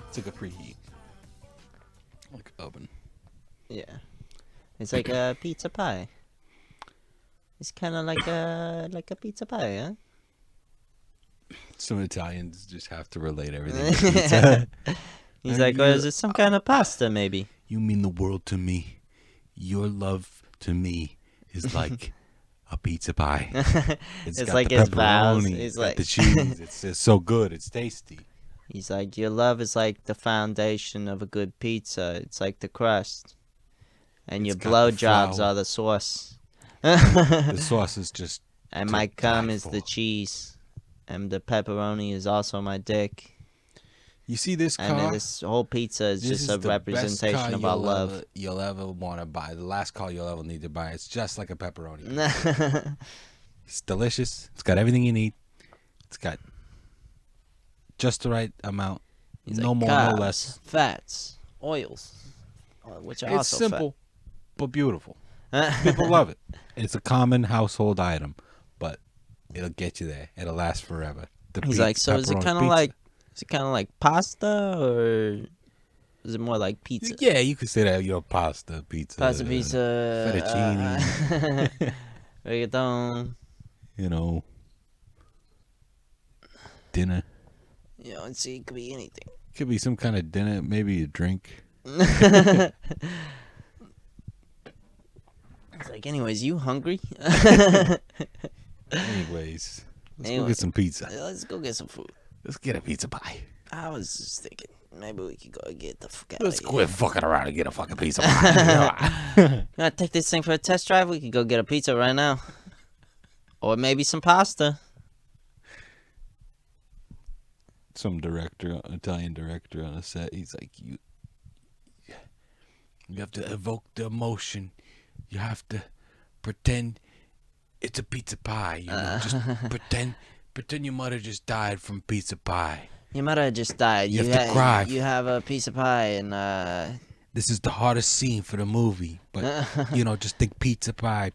It's like a preheat, like oven. Yeah. It's like a pizza pie. It's kind of like a pizza pie, huh? Some Italians just have to relate everything to pizza. He's like, oh, is it some kind of pasta, maybe? You mean the world to me. Your love to me is like a pizza pie. It's got like the his vows. pepperoni, He's it's got like, the cheese. It's so good. It's tasty. he's like, your love is like the foundation of a good pizza. It's like the crust, and It's your got the blowjobs flour. are the sauce. The sauce is just And to my cum die is the for. cheese, and the pepperoni is also my dick. You see this car? And this whole pizza is This just is a the best car representation of our love. you'll ever want to buy. The last car you'll ever need to buy. It's just like a pepperoni. It's delicious. It's got everything you need. It's got just the right amount. He's no like, more, carbs, no less. fats, oils, which are It's also simple, but beautiful. fat. People love it. It's a common household item, but it'll get you there. It'll last forever. He's like, so is it pepperoni kind of pizza. like, pasta, or is it more like pizza? Yeah, you could say that. Pasta, pizza, Pasta, pizza, fettuccine. reggaeton. Dinner. See, it could be anything. Could be some kind of dinner, maybe a drink. It's like, anyways, you hungry? Anyways, let's go get some pizza. Let's go get some food. Let's get a pizza pie. I was just thinking, maybe we could go get the fuck out Let's of here. quit fucking around and get a fucking pizza pie. You wanna take this thing for a test drive? We could go get a pizza right now. Or maybe some pasta. Some Italian director on a set, he's like, you have to evoke the emotion. You have to pretend it's a pizza pie. Just pretend your mother just died from pizza pie. Your mother just died. You have to cry. You have a piece of pie and This is the hardest scene for the movie, but just think pizza pie.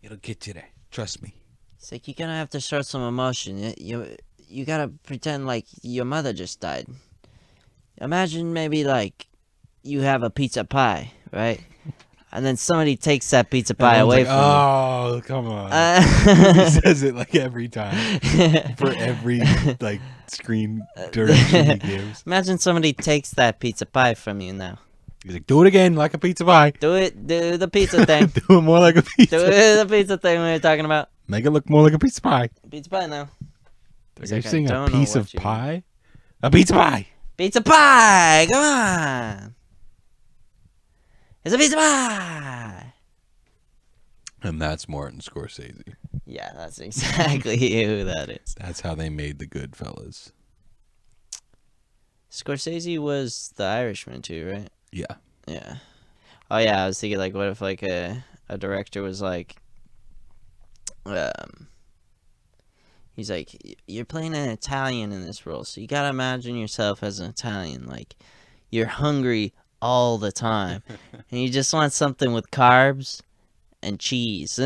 It'll get you there. Trust me. it's like you're gonna have to show some emotion. You gotta pretend like your mother just died. Imagine maybe like you have a pizza pie, right? And then somebody takes that pizza pie away from you. Oh, come on. He says it like every time. For every screen direction he gives. Imagine somebody takes that pizza pie from you now. He's like, do it again like a pizza pie. Do the pizza thing. Do it more like a pizza. Do the pizza thing we were talking about. Make it look more like a pizza pie. Pizza pie now. Are you like, I saying a don't know piece what of you mean. pie? A pizza pie. Pizza pie! Come on! It's a pizza pie! And that's Martin Scorsese. Yeah, that's exactly who that is. That's how they made the Goodfellas. Scorsese was the Irishman too, right? Yeah. Yeah. Oh yeah, I was thinking like, what if like a director was like, he's like, you're playing an Italian in this role, so you gotta imagine yourself as an Italian, like you're hungry all the time, and you just want something with carbs and cheese.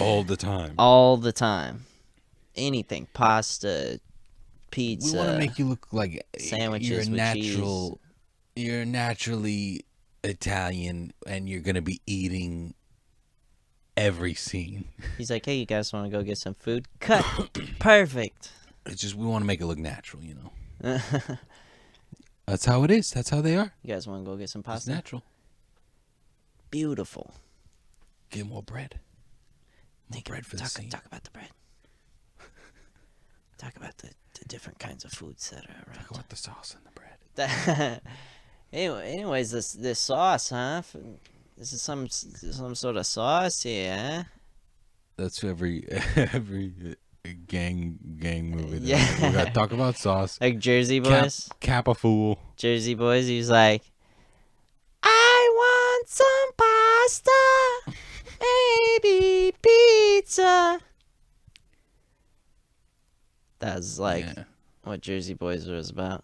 All the time. All the time. Anything, pasta, pizza. We want to make you look like sandwiches you're with natural. You're naturally Italian, and you're gonna be eating every scene. He's like, hey, you guys want to go get some food? Cut. Perfect. It's just we want to make it look natural, That's how it is. That's how they are. You guys want to go get some It's pasta? natural. Beautiful. Get more bread. More bread for the scene. Talk about the bread. Talk about the different kinds of foods that are around. Talk about the sauce and the bread. Anyways, this sauce, huh? This is some sort of sauce here, huh? That's every gang movie. Yeah. We gotta talk about sauce. Like Jersey Boys. Cap a fool. Jersey Boys. He's like, I want some pasta, maybe pizza. That's like Yeah. what Jersey Boys was about.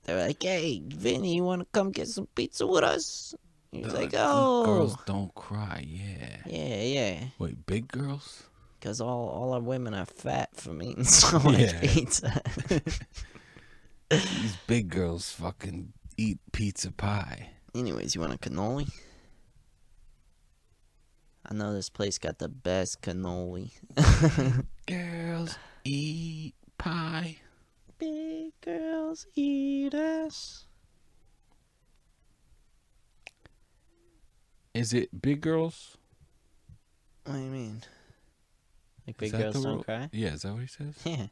They were like, "Hey, Vinny, you want to come get some pizza with us?" He was like, Girls "Oh, don't cry. Yeah. yeah. Wait, big girls? Because all our women are fat from eating so much Yeah. pizza." These big girls fucking eat pizza pie. Anyways, you want a cannoli? I know this place got the best cannoli. Girls eat pie. Big girls eat ass. Is it big girls? What do you mean? Like Is big that girls the don't rule? cry? Yeah, is that what he says? Yeah.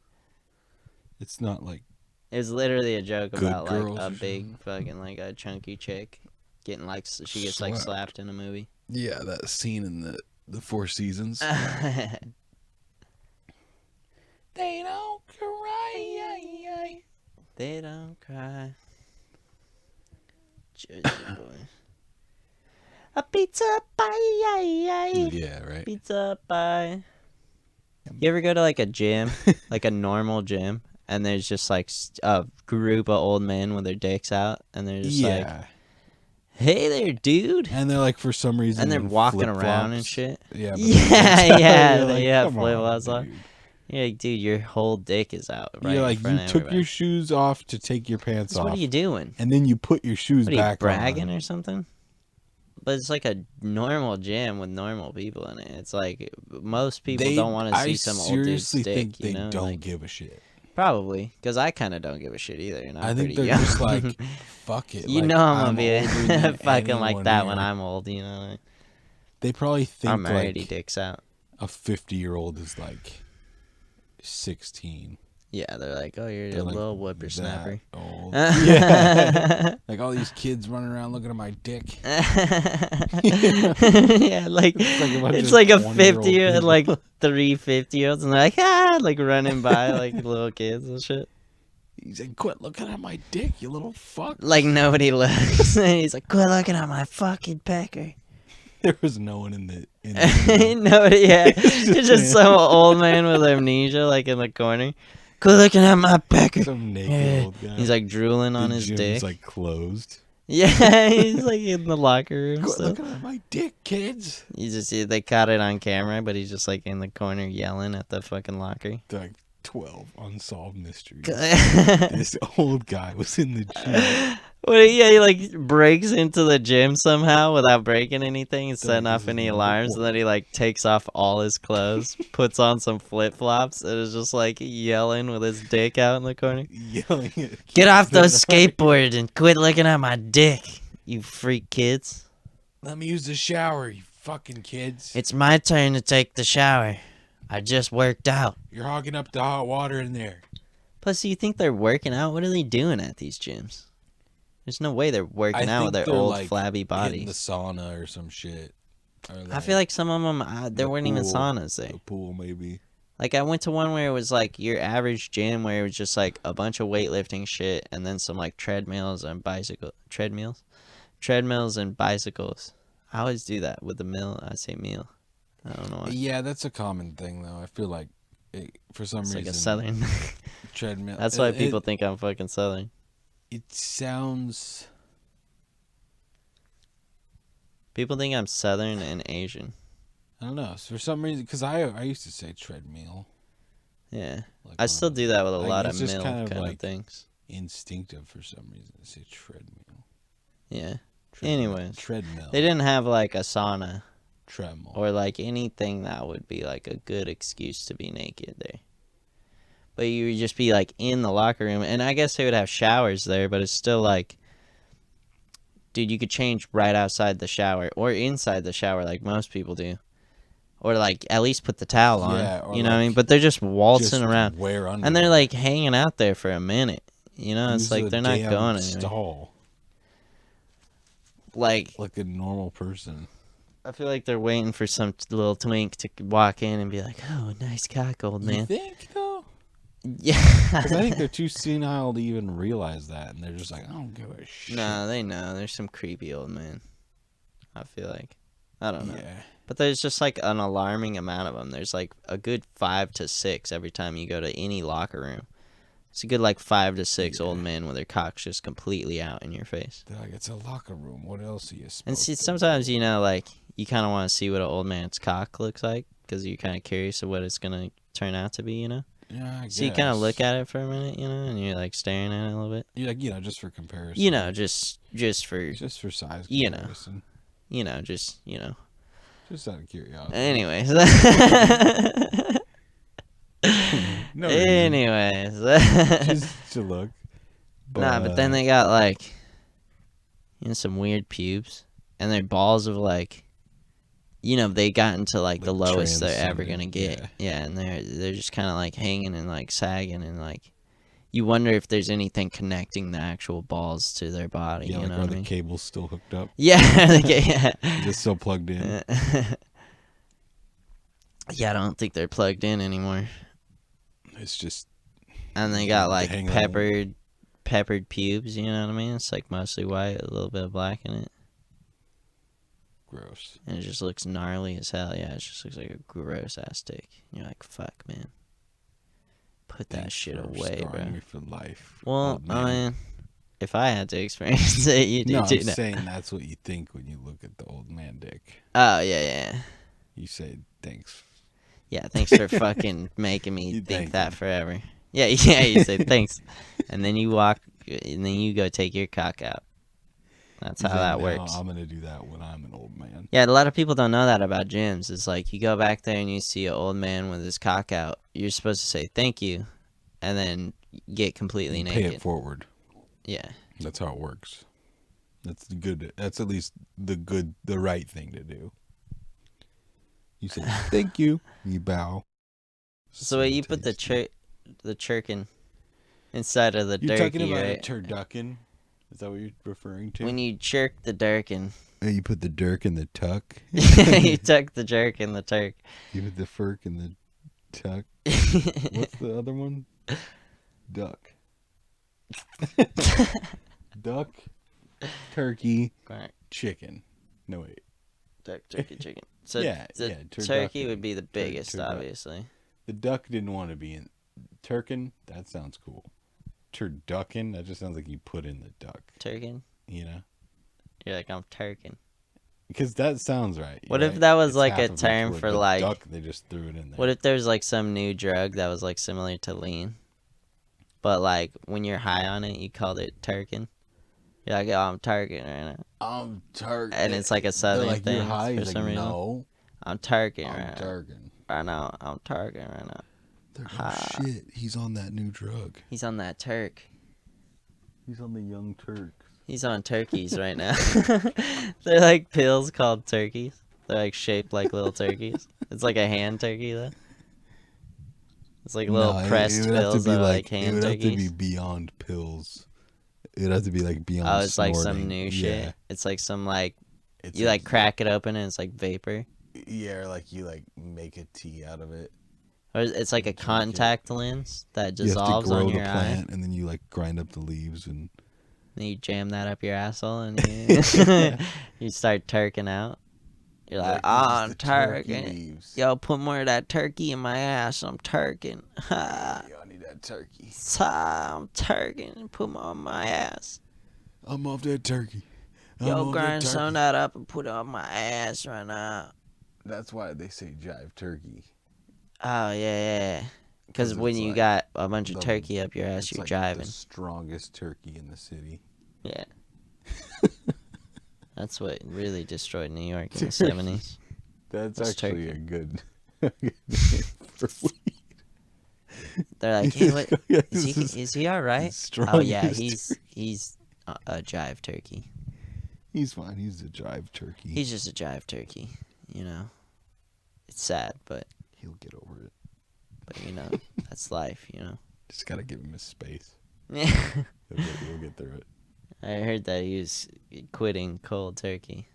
It's not like It was literally a joke Good about like girls a or big fucking like a chunky chick getting like she gets like Slapped. slapped in a movie. yeah, that scene in the Four Seasons. They don't cry. They don't cry. Jersey boy. A pizza pie. Yeah, right. Pizza pie. You ever go to like a gym, like a normal gym, and there's just like a group of old men with their dicks out, and they're just like, Yeah, "Hey there, dude," and they're like for some reason and they're in walking around and flip-flops. shit. Yeah, but Yeah, you're they like, have come on, flip-flops on. dude. You're like, dude, your whole dick is out right You're in like, front you of took everybody. your shoes off to take your pants So off, what are you doing? and then you put your shoes What are you back bragging on. or something? But it's like a normal gym with normal people in it. It's like most people don't want to see some old dude's I seriously dick. think they You know, don't like, give a shit. probably because I kind of don't give a shit either, and I'm I think pretty they're young. just like, fuck it. You like, know I'm gonna be older than fucking like anyone that when here. I'm old. You know, They probably I'm think already like dicks out. a 50-year-old is like 16. Yeah, they're like, oh, you're They're a like little whippersnapper. that old. Yeah. Like all these kids running around looking at my dick. Yeah, like It's it's like like a a bunch of 20-year-old 50 people. like 3 50-year-olds, and they're like like running by like little kids and shit. He's like, quit looking at my dick, you little fuck. Like nobody looks. He's like, quit looking at my fucking pecker. There was no one in the Nobody, yeah. It's It's just some old man with amnesia, like in the corner. Quit looking at my pecker. some naked Yeah. old guy. He's like drooling on the his gym's dick. like closed. Yeah, he's like in the locker room Quit still. looking at my dick, kids. You just see they caught it on camera, but he's just like in the corner yelling at the fucking locker. They're like 12 unsolved mysteries. What? This old guy was in the gym. Yeah, he like breaks into the gym somehow without breaking anything and setting Like, off this is any number alarms, and one. then he like takes off all his clothes, puts on some flip flops, and is just like yelling with his dick out in the corner. Yelling at Get off kids those that are like, skateboards and quit looking at my dick, you freak kids. Let me use the shower, you fucking kids. It's my turn to take the shower. I just worked out. You're hogging up the hot water in there. Plus, do you think they're working out? What are they doing at these gyms? There's no way they're working out with their old like, flabby in the bodies. sauna or some shit. Or I feel like some of them, there the weren't even pool. saunas there. The pool, maybe. Like, I went to one where it was like your average gym where it was just like a bunch of weightlifting shit and then some like treadmills and bicycles. I always do that with the meal. I say meal. I don't know why. Yeah, that's a common thing, though. I feel like for some It's reason. like a southern. treadmill. That's why people think I'm fucking southern. It sounds. People think I'm southern and Asian. I don't know. For some reason, because I used to say treadmill. Yeah. Like I still do that with a like, lot it's of just mill kind kind of of like things. instinctive for some reason to say treadmill. Yeah. Treadmill. Anyways. Treadmill. They didn't have like a sauna Treadmill. or like anything that would be like a good excuse to be naked there. But you would just be like in the locker room, and I guess they would have showers there, but it's still like, dude, you could change right outside the shower or inside the shower like most people do. Or like at least put the towel on. Yeah, or you know what I like mean? But they're just waltzing just around. wear underwear. And they're like hanging out there for a minute. You know, it's Use like a they're not damn going anywhere. stall Like, like a normal person. I feel like they're waiting for some little twink to walk in and be like, "Oh, nice cock, old You man." think though? Yeah. Because I think they're too senile to even realize that, and they're just like, I don't give a shit. Nah, they know. There's some creepy old man. I feel like. I don't know. Yeah. But there's just like an alarming amount of them. There's like a good 5 to 6 every time you go to any locker room. It's a good like 5 to 6 old men with their cocks just completely out in your face. They're like, it's a locker room. What else are you supposed And see, to sometimes do? like you kind of want to see what an old man's cock looks like because you're kind of curious of what it's gonna turn out to be. Yeah, I guess. So you kind of look at it for a minute, and you're like staring at it a little bit. Yeah, just for comparison. Just for size you comparison. Just Just out of curiosity. Anyways. No Anyways. Just to look. But then they got like some weird pubes and their balls of like they got into like the lowest they're ever gonna get. Yeah, and they're just kinda like hanging and like sagging and like you wonder if there's anything connecting the actual balls to their body. Yeah, you know are what I the mean? cables still hooked up? Yeah, Just still plugged in. Yeah, I don't think they're plugged in anymore. It's just. And they got like peppered pubes. You know what I mean? It's like mostly white, a little bit of black in it. Gross. And it just looks gnarly as hell. Yeah, it just looks like a gross ass dick. And you're like, fuck, man. Put that shit away, bro. Me for life. Well, I mean, if I had to experience it, you do too. I'm saying that's what you think when you look at the old man dick. Oh, yeah. You say thanks. Yeah, thanks for fucking making me think that forever. Yeah, you say thanks. And then you walk, and then you go take your cock out. That's how that works. I'm going to do that when I'm an old man. Yeah, a lot of people don't know that about gyms. It's like you go back there and you see an old man with his cock out. You're supposed to say thank you and then get completely naked. Pay it forward. Yeah. That's how it works. That's good. That's at least the right thing to do. You say thank you. You bow. So you put the chirkin inside of the You're turkey, talking about right? a turducken? Is that what you're referring to? When you jerk the dirkin. You put the dirk in the tuck. You tuck the jerk in the turk. You put the furk in the tuck. What's the other one? Duck. Duck. Turkey. Chicken. No, wait. Duck, turkey, chicken. So the turkey would be the biggest, obviously. The duck didn't want to be in. Turkin, that sounds cool. Turducken, that just sounds like you put in the duck. Turkin? You know? You're like, I'm turkin. Because that sounds right. What if that was like a term for like... duck, they just threw it in there. What if there's like some new drug that was like similar to lean? But like when you're high on it, you called it turkin? You're like, oh, I'm turkin right now. I'm turkin. And it's like a southern like, thing you're high. for some reason. No. I'm turkin right now. I'm turkin. Right now, I'm turkin right now. Oh shit, he's on that new drug. He's on that Turk. He's on the young Turks. He's on turkeys right now. They're like pills called turkeys. They're like shaped like little turkeys. It's like a hand turkey though. It's like little pressed pills that are like hand turkeys. It would have to be beyond pills. It would have to be like beyond Oh, it's snorting. like some new shit. Yeah. It's like some like you like crack it open and it's like vapor. Yeah, or like you like make a tea out of it. Or it's like a contact lens that dissolves on your eye. You have to grow the plant and then you like grind up the leaves and then you jam that up your asshole and you you start turking out. You're like, I'm turking. Yo, put more of that turkey in my ass. I'm turking. Yo, I need that turkey. I'm turking. Put more on my ass. I'm off that turkey. Yo, grind some of that up and put it on my ass right now. That's why they say jive turkey. Oh, yeah. Because when you got a bunch of turkey up your ass, you're like jiving. The strongest turkey in the city. Yeah. That's what really destroyed New York in the 70s. That's actually turkey. a good name for weed. They're like, hey, what? Is he all right? Oh, yeah, he's a jive turkey. He's fine. He's a jive turkey. He's just a jive turkey, you know. It's sad, but... He'll get over it. But, you know, that's life, you know. Just gotta give him his space. Yeah. He'll get through it. I heard that he was quitting cold turkey.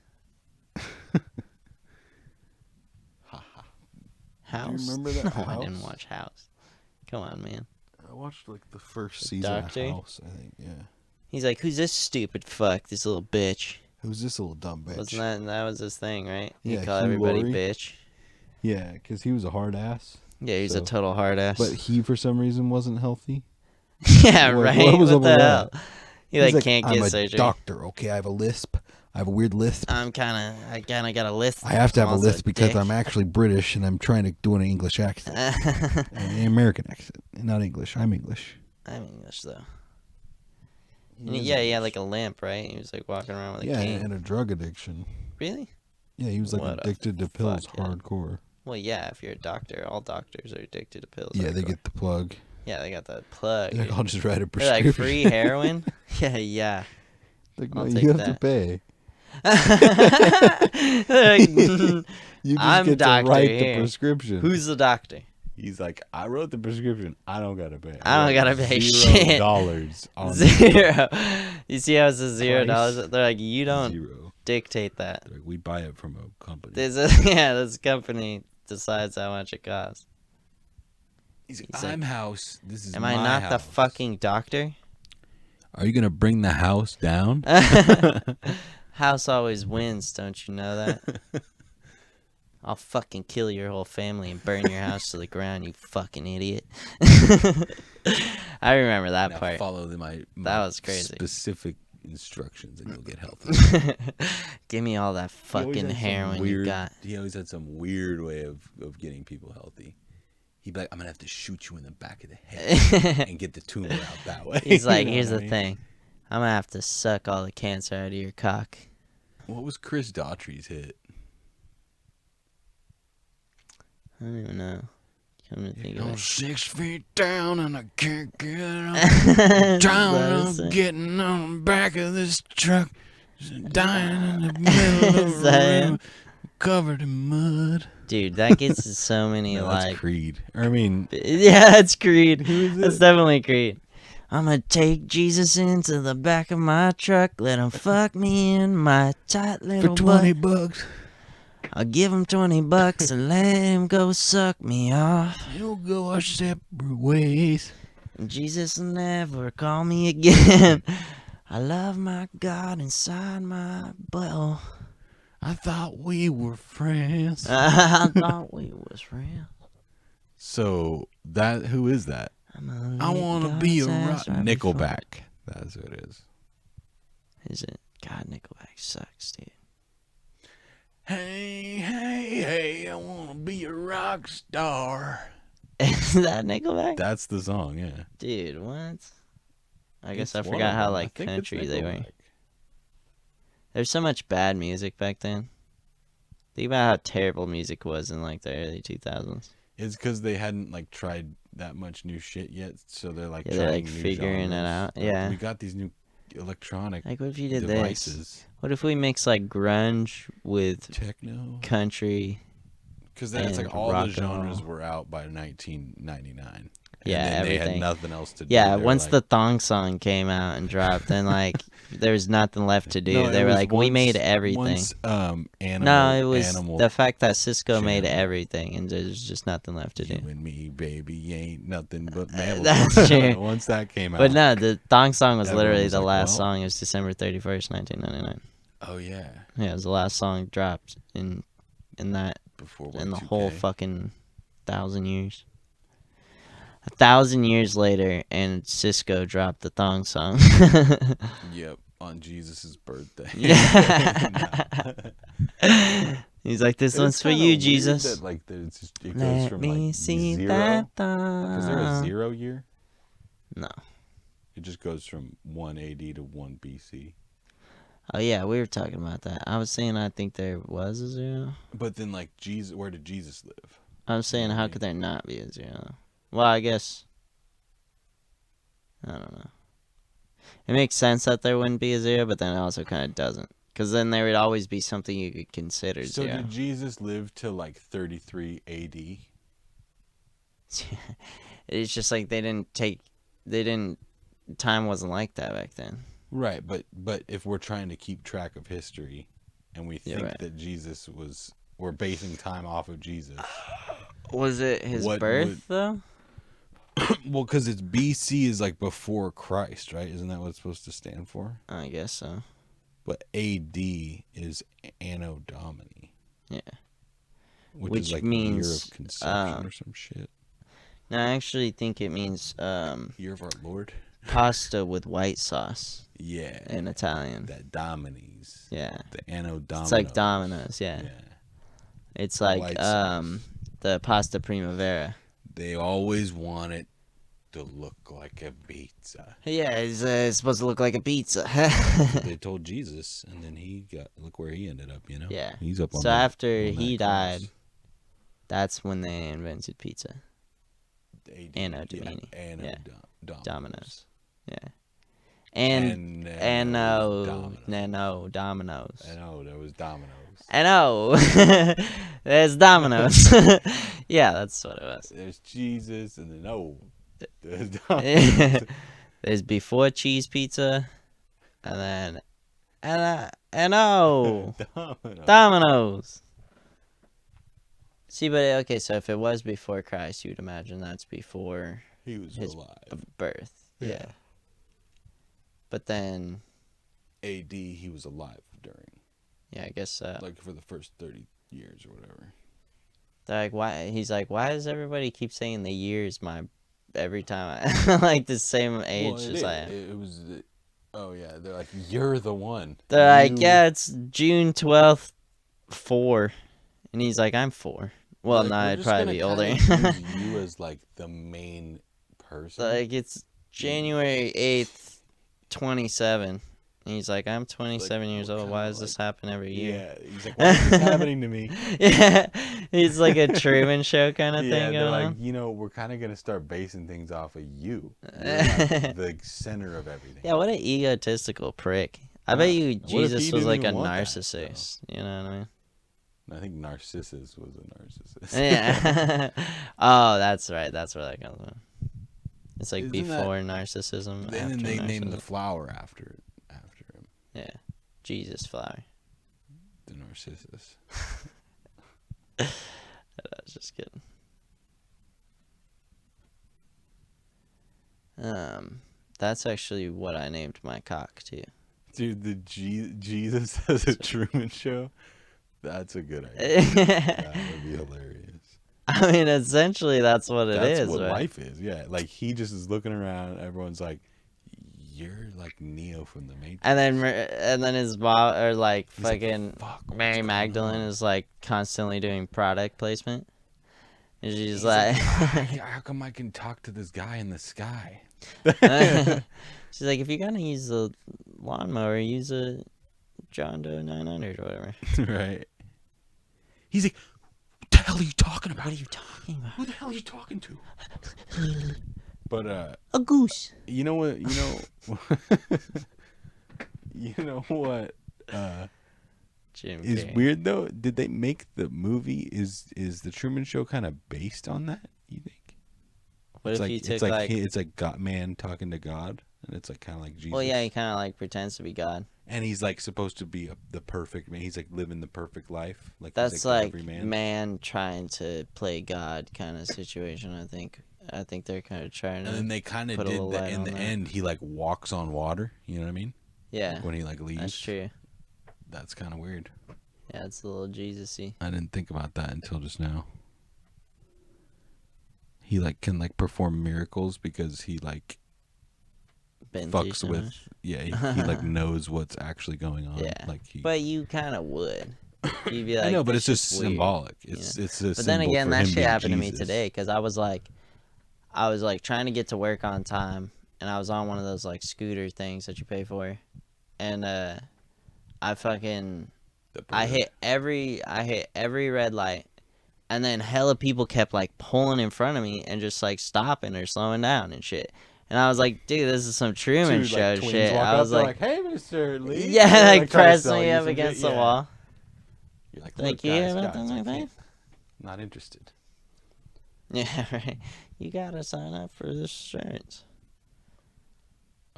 House? Do you remember that? No, House? I didn't watch House. Come on, man. I watched like the first season Doctor? of House, I think, yeah. He's like, who's this stupid fuck, this little bitch? Who's this little dumb bitch? Wasn't that was his thing, right? He Yeah, called Hugh everybody Laurie. bitch. Yeah, because he was a hard ass. Yeah, he's a So- total hard ass. But he, for some reason, wasn't healthy. yeah, What- right. what was What up the with hell? that? He He's like can't I'm get a surgery. doctor, okay? I have a lisp. I have a weird lisp. I kind of got a lisp. I have to have a I'm also lisp because dick. I'm actually British and I'm trying to do an English accent. An American accent. Not English. I'm English. I'm English though. He is Yeah, he had English. like a limp, right? He was like walking around with a Yeah, cane. and a drug addiction. Really? Yeah, he was like What a addicted to pills fuckhead. hardcore. Well, yeah. If you're a doctor, all doctors are addicted to pills. Yeah, they hardcore. get the plug. Yeah, they got that plug. Like, I'll just write a They're prescription. like free heroin. yeah. Like, I'll no, take you have that. to pay. They're like, You just I'm get to doctor write here. the prescription. Who's the doctor? He's like, I wrote the prescription. I don't gotta pay. I don't gotta pay $0 shit. on Zero. You see how it says $0? Price. They're like, you don't zero. dictate that. They're like, we buy it from a company. This company decides how much it costs. He's like, he's like, I'm house. This is Am my I not the house. fucking doctor? Are you gonna bring the house down? House always wins, don't you know that? I'll fucking kill your whole family and burn your house to the ground, you fucking idiot. I remember that Now part. follow my That was crazy. specific instructions and you'll get healthy. Give me all that He always fucking had some heroin you weird- got. He always had some weird way of getting people healthy. He'd be like, I'm gonna have to shoot you in the back of the head and get the tumor out that way. He's like, You know here's what the I mean? thing. I'm gonna have to suck all the cancer out of your cock. What was Chris Daughtry's hit? I don't even know. Come to think of I'm it. 6 feet down and I can't get up. That's Down, what I'm it said. getting on the back of this truck. Dying in the middle of Is the that road, covered in mud. Dude, that gets to so many No, that's like. Creed. I mean, Yeah, that's Creed. Who is That's it? definitely Creed. I'm gonna take Jesus into the back of my truck, let him fuck me in my tight for little 20 butt. bucks, I'll give him $20 and let him go suck me off. you'll go our separate ways. And Jesus will never call me again. I love my God inside my butthole. I thought we were friends. I thought we was friends. So that who is that? I want to be a rock. Nickelback. That's who it is. Is it? God, Nickelback sucks, dude. Hey, hey, hey! I want to be a rock star. Is that Nickelback? That's the song, yeah. Dude, what? I guess It's I one forgot of how them. I like think it's country they were. Nickelback. There's so much bad music back then. Think about how terrible music was in like the early 2000s. It's because they hadn't like tried that much new shit yet, so they're like Yeah, they're, trying like, new figuring it genres. out. Like, Yeah. we got these new electronic Like, what if you did this? devices. What if we mix like grunge with Techno. country? Because that's like and all rock the and genres roll. were out by 1999. Yeah, and then they had everything. nothing else to do. Yeah, They were once like, the thong song came out and dropped, then like there was nothing left to do. No, it They were was like, we made once- everything. Once, No, it was Animal the fact that Cisco made Channel. everything, and there's just nothing left to do. You and me, baby, ain't nothing but mammals. That's true. Once that came out. But no, the thong song was Everyone literally was the like, last well. song. It was December 31st, 1999. Oh yeah. Yeah, it was the last song dropped in that Before in the Y2K. whole fucking 1,000 years. 1,000 years later, and Cisco dropped the thong song. Yep, on Jesus' birthday. Yeah. He's like, this It's one's for kinda you, weird Jesus. That, like, it goes Let from me like see zero. that Is there a thong. 0 year? No. It just goes from 1 AD to 1 BC. Oh yeah, we were talking about that. I was saying I think there was a 0. But then, like, Jesus, where did Jesus live? I was saying how could there not be a 0? Well, I guess I don't know. It makes sense that there wouldn't be a 0, but then it also kind of doesn't. Because then there would always be something you could consider So 0. did Jesus live till like 33 AD? It's just like time wasn't like that back then. Right, but if we're trying to keep track of history, and we Yeah, think right. that we're basing time off of Jesus. Was it his What birth, would- though? Well, because BC is like before Christ, right? Isn't that what it's supposed to stand for? I guess so. But AD is Anno Domini. Yeah. Which Which is like means, year of conception or some shit. No, I actually think it means Year of our Lord. pasta with white sauce Yeah. in Italian. That Domini's. Yeah. The Anno Domino. It's like Domino's, yeah. It's like White sauce. the pasta primavera. They always want it to look like a pizza. Yeah, it's supposed to look like a pizza. They told Jesus, and then look where he ended up, you know? Yeah. He's up on So after on he that cross. died, that's when they invented pizza. Anno Domini. Anno Yeah. Domino's. Domino's. Yeah. And Domino's. I know, there was Domino's. I know. There's Domino's. Yeah, that's what it was. There's Jesus, and then there's Domino's. There's before cheese pizza, and then Domino's. See, but okay, so if it was before Christ, you'd imagine that's before He was his alive. birth. Yeah. But then, AD, he was alive during. yeah, I guess Like for the first 30 years or whatever. they're like, why? He's like, why does everybody keep saying the years every time I like the same age as I am? It was. Oh yeah, they're like, you're the one. They're like, yeah, it's June 12th, 4, and he's like, I'm 4. Well, Like, no, we're I'd just probably be gonna older. kinda use you as like the main person. Like, it's January 8th, 27. And he's like, I'm 27 years what old. kinda, Why does this happen every year? Yeah, he's like, why is this happening to me? Yeah, he's like a Truman Show kind of Yeah, thing they're going like, on. we're kind of gonna start basing things off of you. You're like the center of everything. Yeah, what an egotistical prick. I Yeah. bet you What if Jesus he was didn't like a even want that, narcissist. You know what I mean? I think Narcissus was a narcissist. Yeah. Oh, that's right. That's where that comes from. It's like Isn't before narcissism. And after then they named the narcissism. flower after him, Yeah. Jesus flower. the Narcissus. I was just kidding. That's actually what I named my cock too. Dude, the Jesus has a Truman Show. That's a good idea. That would be hilarious. I mean, essentially, that's what it is. That's what right? life is. Yeah, like he just is looking around. Everyone's like, "You're like Neo from the Matrix." And then his mom or like He's like, fucking "Fuck, what's Mary going Magdalene on?" is like constantly doing product placement. And she's He's like, how come I can talk to this guy in the sky? she's like, if you're gonna use a lawnmower, use a John Doe 900 or whatever. Right. He's like, "What the hell are you talking about? What are you talking about? Who the hell are you talking to?" But A goose. you know what? You know what? Jim Is Carrey. weird though. Did they make the movie? Is the Truman Show kind of based on that? You think? What It's if like you took it's like like it's like God man talking to God, and it's like kind of like Jesus. well, yeah, he kind of like pretends to be God. And he's like supposed to be the perfect man. He's like living the perfect life. Like That's he's like every man trying to play God kind of situation. I think they're kind of trying And then to. they kind of put a did little that light in on the that. end. He like walks on water. You know what I mean? Yeah, When he like leaves. that's true. That's kind of weird. Yeah, it's a little Jesus-y. I didn't think about that until just now. He like can like perform miracles because he like Been through fucks so with much. he like knows what's actually going on. Yeah, Like he. but you kind of would. You'd be like, I know, but "This it's just is weird." symbolic. It's a But then symbol again, for that him shit being happened to me Jesus. today because I was like trying to get to work on time, and I was on one of those like scooter things that you pay for, and I fucking I hit every red light, and then hella people kept like pulling in front of me and just like stopping or slowing down and shit. And I was like, dude, this is some Truman Show twins shit. walk I up, was they're like, "Hey, Mr. Lee." yeah, They're, like trying to press sell me you up some against shit. the Yeah. wall. You're like, Like, "Look, you guys, hear about guys, that I like that? can't- not interested." Yeah, right. You gotta sign up for this insurance.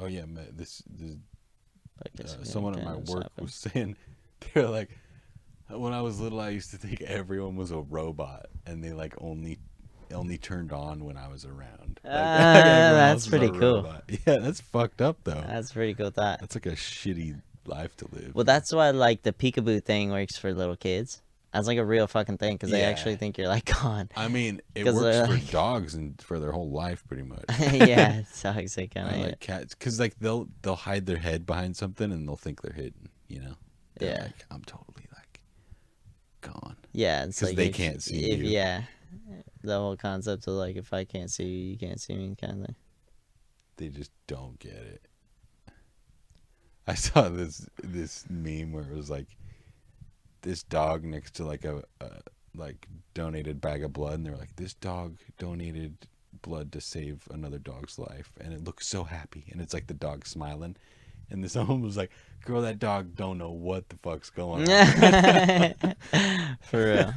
Oh yeah, man, I guess we someone at kinda my work stopping. was saying, they're like, when I was little, I used to think everyone was a robot, and they like only turned on when I was around. Like, everyone That's else was a pretty cool. robot. Yeah, that's fucked up though. That's pretty cool thought. That's like a shitty life to live. Well, that's why like the peekaboo thing works for little kids. That's like a real fucking thing because they Yeah. actually think you're like gone. I mean, it 'Cause works they're for like- dogs and for their whole life, pretty much. Yeah, it's toxic kind I of. like cats because like they'll hide their head behind something and they'll think they're hidden. You know. They're Yeah. Like, I'm totally like gone. Yeah, it's 'Cause like they if- can't see if, you. Yeah, the whole concept of like if I can't see you, you can't see me, kind of thing. They just don't get it. I saw this meme where it was like this dog next to like a like donated bag of blood, and they were like, this dog donated blood to save another dog's life, and it looks so happy, and it's like the dog smiling, and this woman was like, girl, that dog don't know what the fuck's going on. For real.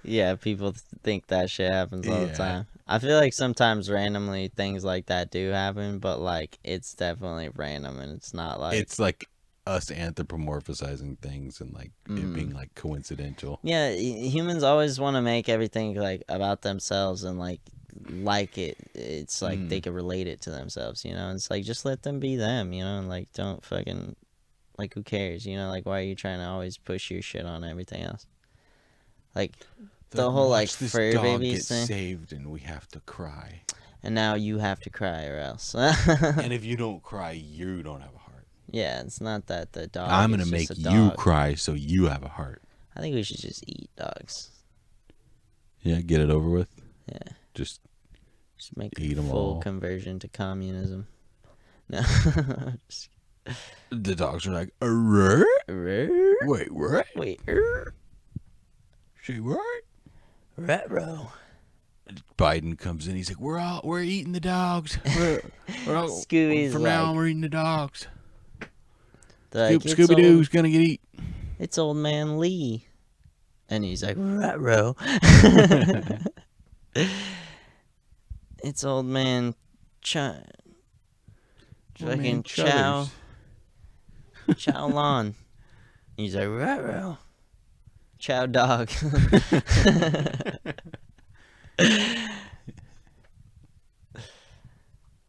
Yeah, people think that shit happens all the Yeah. time. I feel like sometimes randomly things like that do happen, but like it's definitely random and it's not like It's like us anthropomorphizing things and like it Mhm. being like coincidental. yeah, humans always want to make everything like about themselves and like it. It's like they can relate it to themselves, you know. It's like just let them be them, you know, and like don't fucking like who cares, you know? Like why are you trying to always push your shit on everything else? Like the whole like "Watch this fur dog babies get thing, saved and we have to cry. and now you have to cry or else. And if you don't cry, you don't have a heart. Yeah, it's not that the dog. I'm gonna is make just a you dog. cry so you have a heart. I think we should just eat dogs. Yeah, get it over with. Yeah, Just just make Eat a 'em full all. conversion to communism. No. Just- the dogs are like, wait, what? Wait, Say what? retro. Biden comes in. He's like, we're eating the dogs. We're all, Scooby's from now like- on, we're eating the dogs. Like, it's Scooby Doo's gonna get eat. It's old man Lee. And he's like, retro. It's old man fucking Chow Lon. He's like, retro. Chow dog.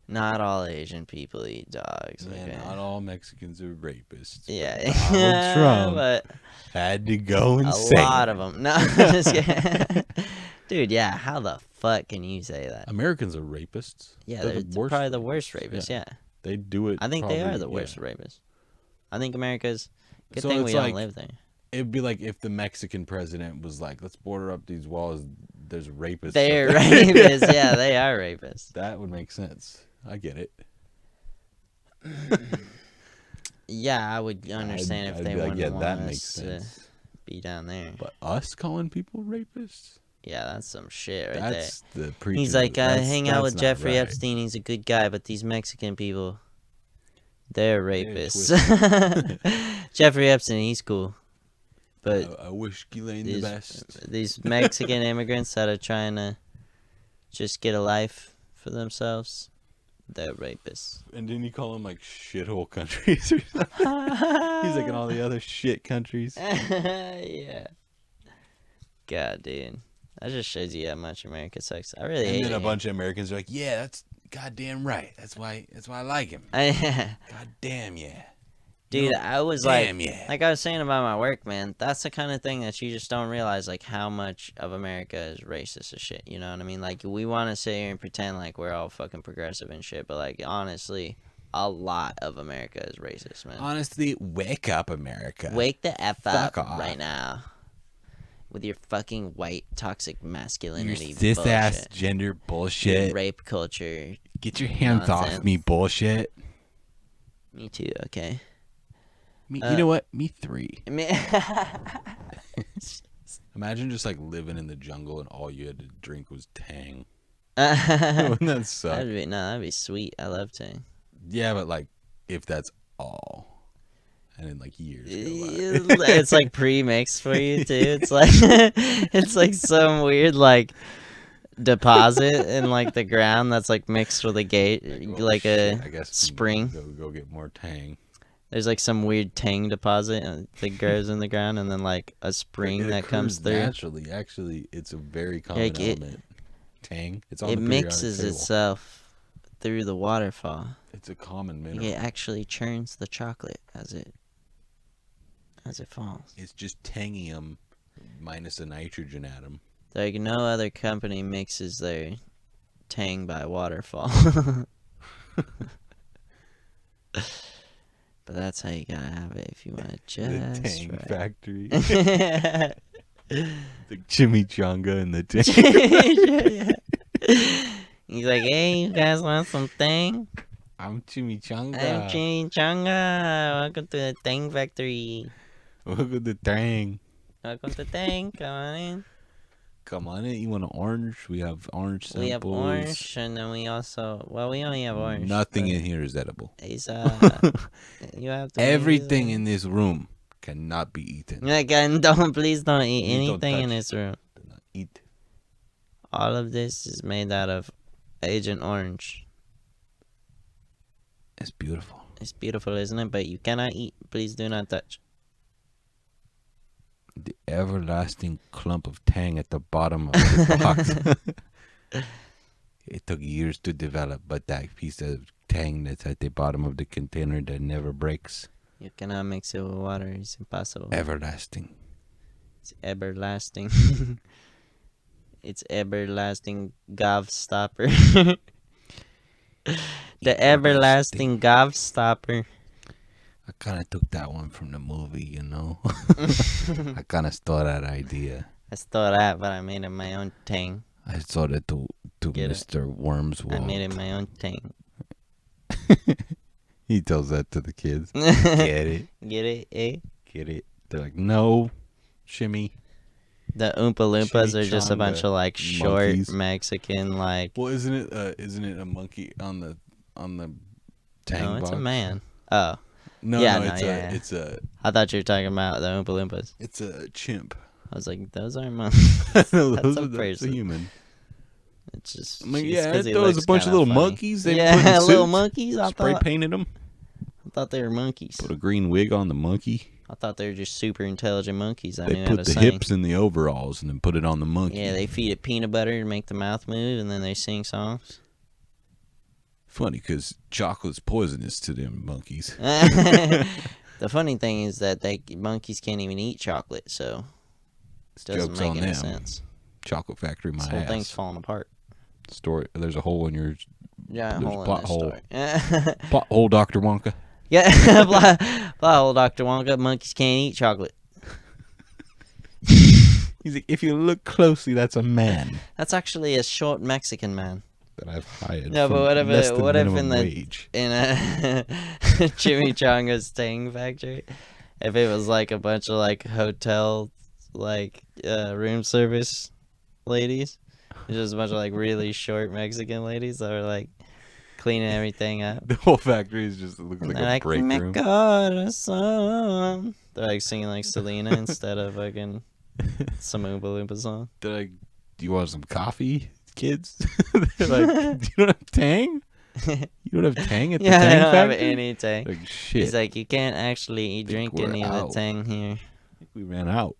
Not all Asian people eat dogs. Yeah, Okay. not all Mexicans are rapists. Yeah, Donald Trump but had to go and a say lot it. of them. No, I'm just kidding. Dude, yeah, how the fuck can you say that? Americans are rapists. Yeah, They're they're the worst probably the worst rapists, rapists. Yeah. They do it. I think they are probably- the worst yeah. rapists. I think America's good So thing it's we like- don't live there. It'd be like if the Mexican president was like, "Let's border up these walls. There's rapists." They're up there." rapists. Yeah, they are rapists. That would make sense. I get it. Yeah, I would understand I'd if they be like, wouldn't yeah, want that us makes to sense. be down there. But us calling people rapists? Yeah, that's some shit right That's the there. preaching. He's like, I that's- hang out with that's not Jeffrey right. Epstein. He's a good guy, but these Mexican people, they're rapists. Jeffrey Epstein, he's cool. But I wish Ghislaine the these, best. these Mexican immigrants that are trying to just get a life for themselves, they're rapists. And didn't you call them like shithole countries or something? He's like in all the other shit countries. Yeah. God, dude. That just shows you how much America sucks. I really hate And then it a here. bunch of Americans are like, "Yeah, that's goddamn right. That's why I like him. I- God damn yeah, Dude, I was like, damn yeah." like I was saying about my work, man, that's the kind of thing that you just don't realize, like, how much of America is racist as shit, you know what I mean? Like, we want to sit here and pretend like we're all fucking progressive and shit, but, like, honestly, a lot of America is racist, man. Honestly, wake up, America. Wake the F Fuck up off. right now. With your fucking white toxic Your masculinity cis ass bullshit. gender Your bullshit. rape culture. Get your hands off nonsense. me, bullshit. Me too, okay? Me, you know what? Me three. I mean, Imagine just like living in the jungle and all you had to drink was Tang. that'd Wouldn't that suck? that'd be sweet. I love Tang. Yeah, but like if that's all, and then like years go by. It's like pre-mixed for you too. It's like it's like some weird like deposit in like the ground that's like mixed with a gate, Oh, like shit, a I guess spring. Go get more Tang. There's like some weird tang deposit that grows in the ground, and then like a spring It that comes occurs through. naturally. Actually, it's a very common Like, element. Tang. It's on It the periodic mixes table. itself through the waterfall. It's a common Like, mineral. it actually churns the chocolate as it falls. It's just tangium minus a nitrogen atom. Like, no other company mixes their tang by waterfall. But that's how you gotta have it if you want it just The Tang right. Factory. The chimichanga and the Tang. He's like, hey, you guys want some tang? I'm chimichanga. I'm Chimichanga. Welcome to the Tang Factory. Welcome to Tang. Welcome to Tang. Come on in. Come on in. You want an orange? We have orange samples. We have orange, and then we also, well, we only have orange. Nothing in here is edible. It's, you have to Everything in this room cannot be eaten. Again, please don't eat Please don't anything in touch. this room. Do not eat. All of this is made out of Agent Orange. It's beautiful. It's beautiful, isn't it? But you cannot eat. Please do not touch. The everlasting clump of tang at the bottom of the box. It took years to develop, but that piece of tang that's at the bottom of the container that never breaks. You cannot mix it with water. It's impossible. Everlasting. It's everlasting. It's everlasting gobstopper. The everlasting gobstopper. I kind of took that one from the movie, you know. I kind of stole that idea. I stole that, but I made it my own tang. I sold it to Get it. Mr. Wormswald. I made it my own tang. He tells that to the kids. Get it? Get it, eh? Get it? They're like, no, shimmy. The Oompa Loompas are just a bunch of like short monkeys. Mexican like. Well, isn't it a monkey on the tang No, it's box? a man. Oh, No, Yeah, no, no, it's yeah. it's a I thought you were talking about the Oompa Loompas. it's a chimp. I was like, those aren't monkeys. No, That's a that's a person. human. It's just. I mean, it's yeah, 'cause he there was a looks bunch of kinda little funny. monkeys. They put Yeah, in little suits, monkeys. I spray thought painted them. they were monkeys. Put a green wig on the monkey. I thought they were just super intelligent monkeys. I They knew how to put the sing. hips in the overalls and then put it on the monkey. Yeah, they feed it peanut butter to make the mouth move, and then they sing songs. Funny because chocolate's poisonous to them monkeys. The funny thing is that monkeys can't even eat chocolate, so it doesn't Joke's make on any them. sense. Chocolate factory, my This whole thing's ass. falling apart. Story. There's a hole in your Giant There's hole in plot this hole. story. plot hole, Dr. Wonka. Yeah, plot hole, Dr. Wonka. Monkeys can't eat chocolate. He's like, if you look closely, that's a man That's actually a short Mexican man. that I've hired. No, but from what if less than what if minimum in the wage. in a Chimichanga's Tang Factory, if it was like a bunch of like hotel like room service ladies, it's just a bunch of like really short Mexican ladies that were like cleaning everything up. The whole factory is just looks like They're a like, break "Me room. corazón." They're like singing like Selena instead of fucking some Oompa Loompa song. They're like, do you want some coffee, kids? They're like, do you don't have Tang? You don't have Tang at the Yeah, I Tang don't have factory? any Tang. Like, shit. He's like, you can't actually drink we're any of out. the Tang here. I think we ran out.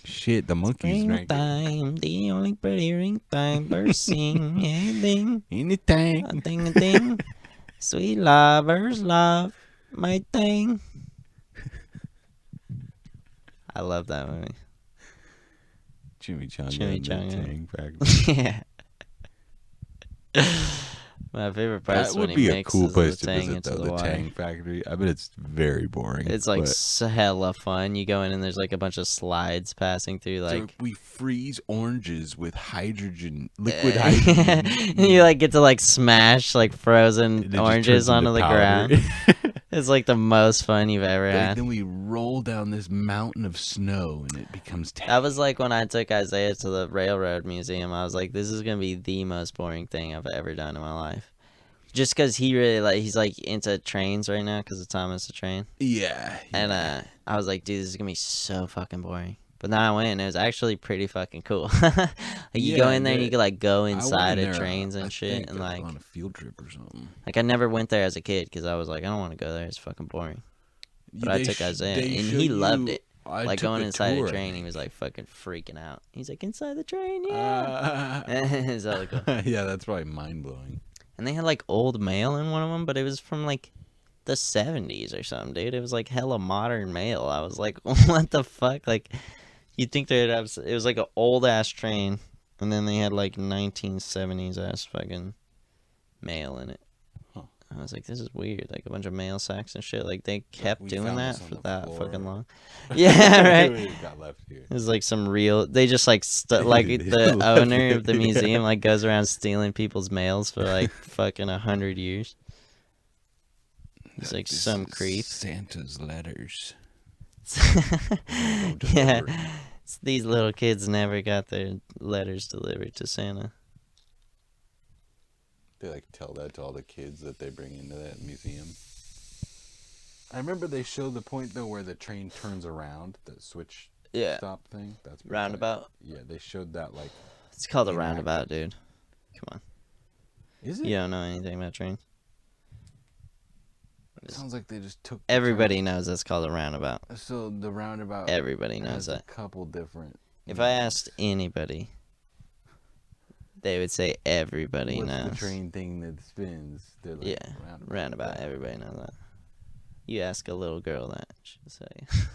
Shit, the monkeys drank it. Springtime, the only pretty ring time, birds sing, a ding, In the a Tang. ding, a ding. Sweet lovers love my thing. I love that movie. Chimichanga and the Chimichanga. Tang factory. Yeah. My favorite part That is when would he be a mixes cool place the to Tang visit, into though, the the water. Tang factory. I bet it's very boring. It's like but hella fun. You go in and there's like a bunch of slides passing through like we freeze oranges with hydrogen, liquid hydrogen. you like get to like smash like frozen And it just oranges turns onto into the powder. ground. It's like the most fun you've ever had. Then we roll down this mountain of snow and it becomes Tang. That was like when I took Isaiah to the Railroad Museum. I was like, this is gonna be the most boring thing I've ever done in my life. Just because he's like into trains right now because of Thomas the Train. Yeah. And I was like, dude, this is gonna be so fucking boring. But then I went and it was actually pretty fucking cool. Like you go Yeah, in there and you could like go I went inside in of there, trains I and shit think, and like on a field trip or something. I never went there as a kid because I was like, I don't want to go there. It's fucking boring. But I took Isaiah and he loved it. Like going inside a train, he was like fucking freaking out. He's like, inside the train, yeah. It's hella cool. Yeah, that's probably mind blowing. and they had like old mail in one of them, but it was from like the 70s or something, dude. It was like hella modern mail. I was like, what the fuck? Like, you'd think they'd have. It was like an old ass train, and then they had like 1970s ass fucking mail in it. Huh. I was like, this is weird. Like a bunch of mail sacks and shit. Like they Like, kept we doing found that this on for the that floor. fucking long. Yeah, right. It got left here. It was like some real. They just like like the owner of the museum like goes around stealing people's mails for like fucking 100 years. He's like This some is creep. Santa's letters. Yeah, these little kids never got their letters delivered to Santa. They like tell that to all the kids that they bring into that museum. I remember they showed the point though where the train turns around, the switch Yeah, stop thing. That's pretty roundabout. tight. Yeah, they showed that like. It's called a Inactive. roundabout, dude. Come on, Is it? you don't know anything about trains. It sounds like they just took. The Everybody knows that's called a roundabout. So the roundabout. Everybody knows has that. a couple different. If I names. asked anybody, they would say everybody What's knows. the train thing that spins? They're like, Yeah, roundabout. Everybody knows that. You ask a little girl that, she'll say.